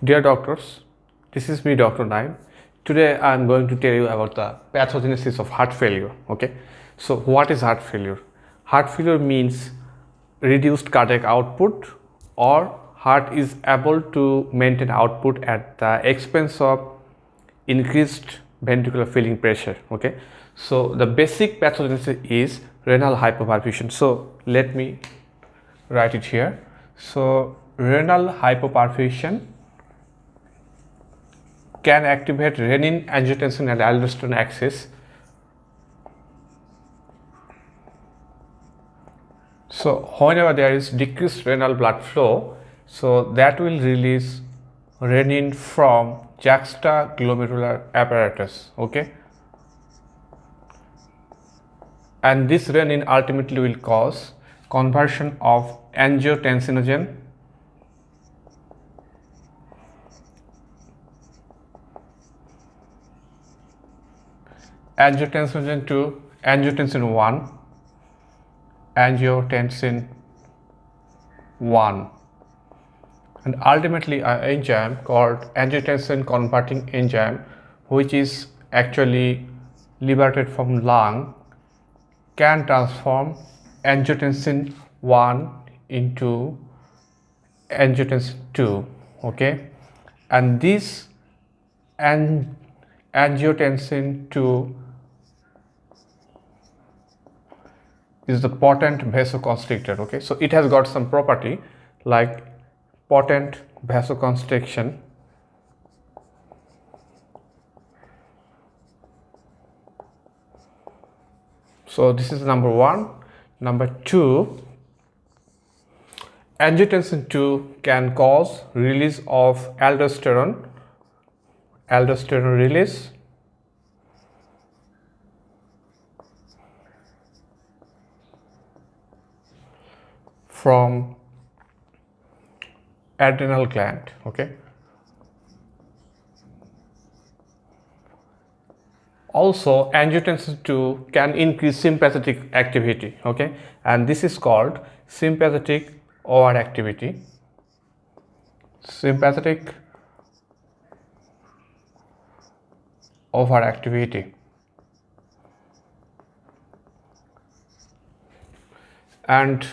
Dear doctors, this is me, Dr. Naim. Today I am going to tell you about the pathogenesis of heart failure. Okay, so what is heart failure? Heart failure means reduced cardiac output, or heart is able to maintain output at the expense of increased ventricular filling pressure. Okay, so the basic pathogenesis is renal hypoperfusion. So let me write it here. So renal hypoperfusion can activate renin, angiotensin and aldosterone axis. So whenever there is decreased renal blood flow, so that will release renin from juxtaglomerular apparatus. Okay, and this renin ultimately will cause conversion of angiotensinogen to angiotensin 1, angiotensin 1, and ultimately an enzyme called angiotensin converting enzyme, which is actually liberated from lung, can transform angiotensin 1 into angiotensin 2. Okay, and this angiotensin 2 is the potent vasoconstrictor. Okay, so it has got some property like potent vasoconstriction. So this is number one. Number two, angiotensin 2 can cause release of aldosterone release, from adrenal gland. Okay, also angiotensin 2 can increase sympathetic activity. Okay, and this is called sympathetic overactivity. Sympathetic overactivity. And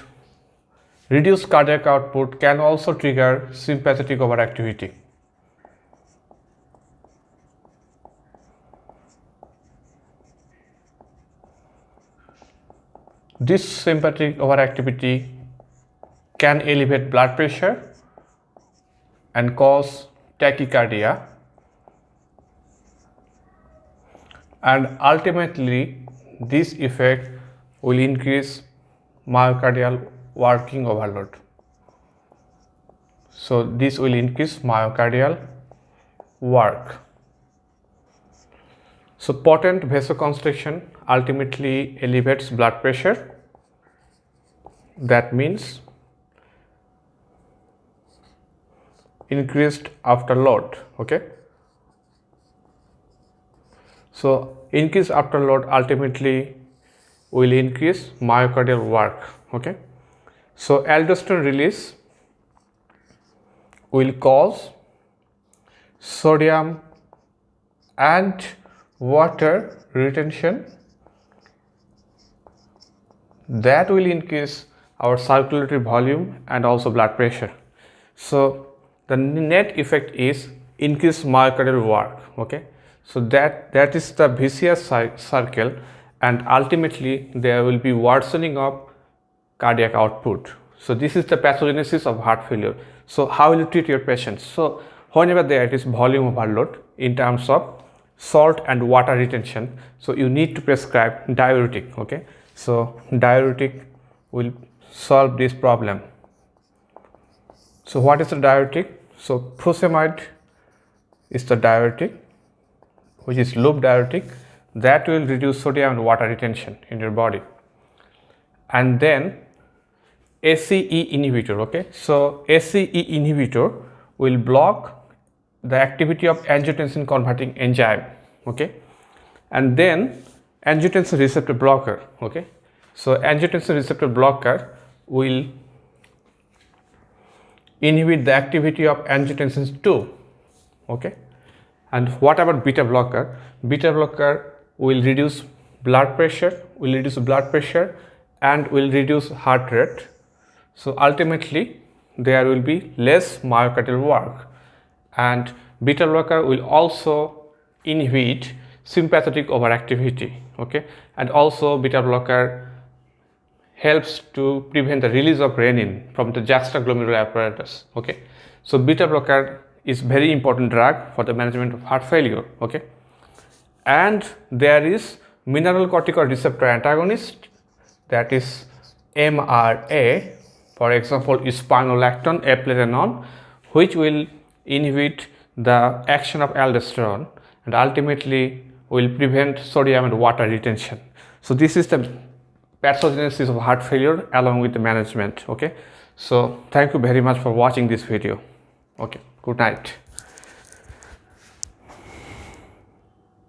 reduced cardiac output can also trigger sympathetic overactivity. This sympathetic overactivity can elevate blood pressure and cause tachycardia, and ultimately this effect will increase myocardial working overload. So this will increase myocardial work. So potent vasoconstriction ultimately elevates blood pressure. That means increased afterload. Okay, so increased afterload ultimately will increase myocardial work. Okay, so aldosterone release will cause sodium and water retention. That will increase our circulatory volume and also blood pressure. So the net effect is increased myocardial work. Okay, so that is the vicious circle, and ultimately there will be worsening of cardiac output. So this is the pathogenesis of heart failure. So how will you treat your patients? So whenever there is volume overload in terms of salt and water retention, so you need to prescribe diuretic. Okay, so diuretic will solve this problem. So what is the diuretic? So furosemide is the diuretic, which is loop diuretic, that will reduce sodium and water retention in your body. And then ACE inhibitor. Okay, so ACE inhibitor will block the activity of angiotensin converting enzyme. Okay, and then angiotensin receptor blocker. Okay, so angiotensin receptor blocker will inhibit the activity of angiotensin 2. Okay, and what about beta blocker? Beta blocker will reduce blood pressure, and will reduce heart rate. So ultimately there will be less myocardial work, and beta blocker will also inhibit sympathetic overactivity. Okay, and also beta blocker helps to prevent the release of renin from the juxtaglomerular apparatus. Okay, so beta blocker is very important drug for the management of heart failure. Okay, and there is mineralocorticoid receptor antagonist, that is MRA, for example spironolactone, eplerenone, which will inhibit the action of aldosterone and ultimately will prevent sodium and water retention. So this is the pathogenesis of heart failure along with the management. Okay, so thank you very much for watching this video. Okay, good night.